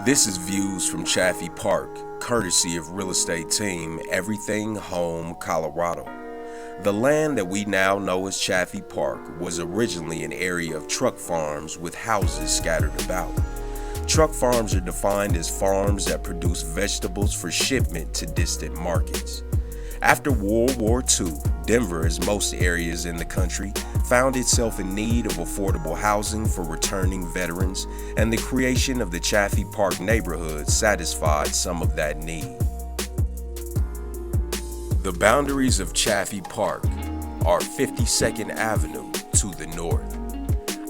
This is Views from Chaffee Park, courtesy of real estate team Everything Home, Colorado. The land that we now know as Chaffee Park was originally an area of truck farms with houses scattered about. Truck farms are defined as farms that produce vegetables for shipment to distant markets. After World War II, Denver, as most areas in the country, found itself in need of affordable housing for returning veterans, and the creation of the Chaffee Park neighborhood satisfied some of that need. The boundaries of Chaffee Park are 52nd Avenue to the north,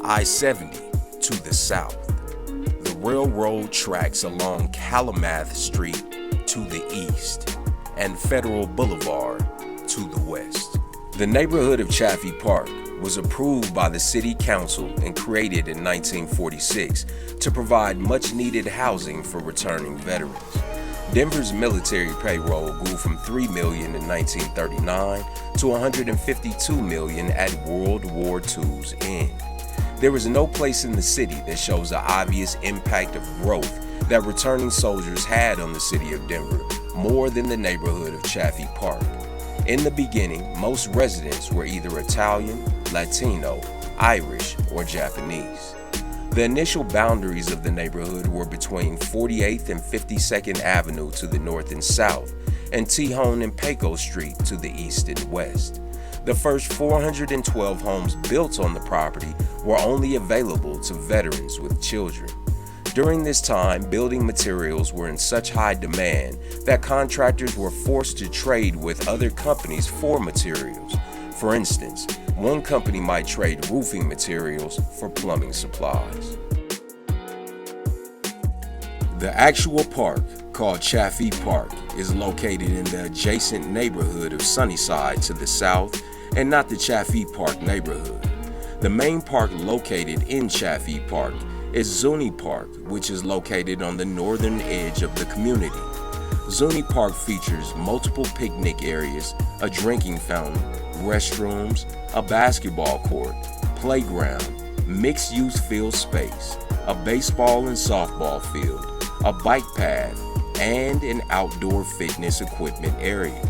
I-70 to the south, the railroad tracks along Calumet Street to the east, and Federal Boulevard to the west. The neighborhood of Chaffee Park was approved by the City Council and created in 1946 to provide much-needed housing for returning veterans. Denver's military payroll grew from $3 million in 1939 to $152 million at World War II's end. There is no place in the city that shows the obvious impact of growth that returning soldiers had on the city of Denver more than the neighborhood of Chaffee Park. In the beginning, most residents were either Italian, Latino, Irish, or Japanese. The initial boundaries of the neighborhood were between 48th and 52nd Avenue to the north and south, and Tejon and Paco Street to the east and west. The first 412 homes built on the property were only available to veterans with children. During this time, building materials were in such high demand that contractors were forced to trade with other companies for materials. For instance, one company might trade roofing materials for plumbing supplies. The actual park, called Chaffee Park, is located in the adjacent neighborhood of Sunnyside to the south, and not the Chaffee Park neighborhood. The main park located in Chaffee Park is Zuni Park, which is located on the northern edge of the community. Zuni Park features multiple picnic areas, a drinking fountain, restrooms, a basketball court, playground, mixed-use field space, a baseball and softball field, a bike path, and an outdoor fitness equipment area.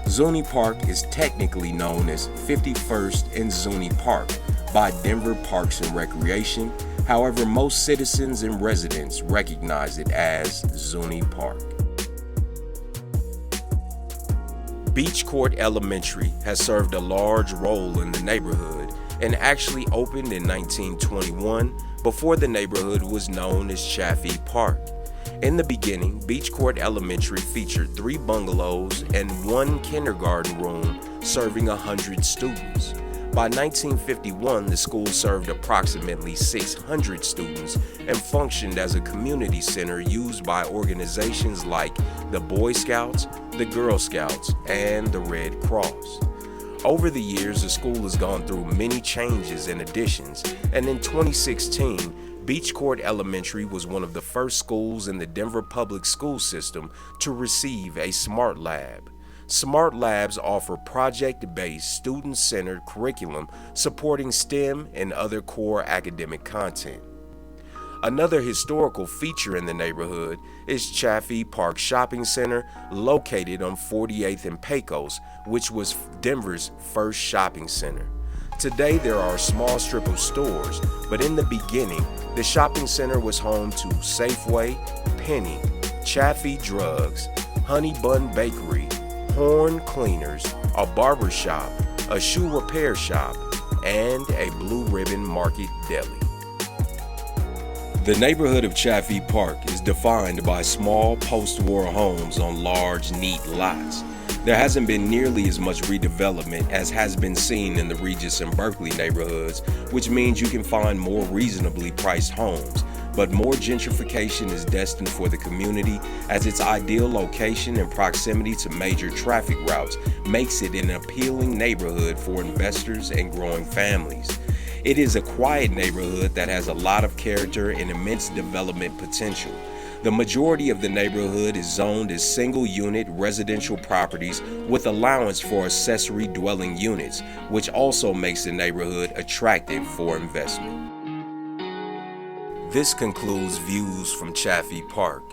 Zuni Park is technically known as 51st and Zuni Park by Denver Parks and Recreation. However, most citizens and residents recognize it as Zuni Park. Beach Court Elementary has served a large role in the neighborhood and actually opened in 1921 before the neighborhood was known as Chaffee Park. In the beginning, Beach Court Elementary featured 3 bungalows and 1 kindergarten room serving 100 students. By 1951, the school served approximately 600 students and functioned as a community center used by organizations like the Boy Scouts, the Girl Scouts, and the Red Cross. Over the years, the school has gone through many changes and additions, and in 2016, Beach Court Elementary was one of the first schools in the Denver public school system to receive a Smart Lab. Smart Labs offer project-based, student-centered curriculum supporting STEM and other core academic content. Another historical feature in the neighborhood is Chaffee Park Shopping Center, located on 48th and Pecos, which was Denver's first shopping center. Today there are a small strip of stores, but in the beginning, the shopping center was home to Safeway, Penny, Chaffee Drugs, Honey Bun Bakery, Horn Cleaners, a barber shop, a shoe repair shop, and a Blue Ribbon Market deli. The neighborhood of Chaffee Park is defined by small post-war homes on large, neat lots. There hasn't been nearly as much redevelopment as has been seen in the Regis and Berkeley neighborhoods, which means you can find more reasonably priced homes. But more gentrification is destined for the community, as its ideal location and proximity to major traffic routes makes it an appealing neighborhood for investors and growing families. It is a quiet neighborhood that has a lot of character and immense development potential. The majority of the neighborhood is zoned as single-unit residential properties with allowance for accessory dwelling units, which also makes the neighborhood attractive for investment. This concludes Views from Chaffee Park.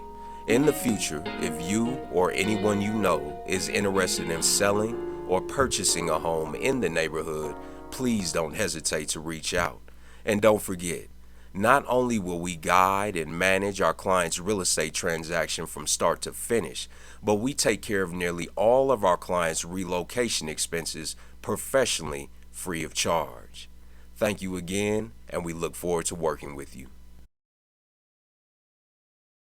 In the future, if you or anyone you know is interested in selling or purchasing a home in the neighborhood, please don't hesitate to reach out. And don't forget, not only will we guide and manage our clients' real estate transaction from start to finish, but we take care of nearly all of our clients' relocation expenses professionally, free of charge. Thank you again, and we look forward to working with you.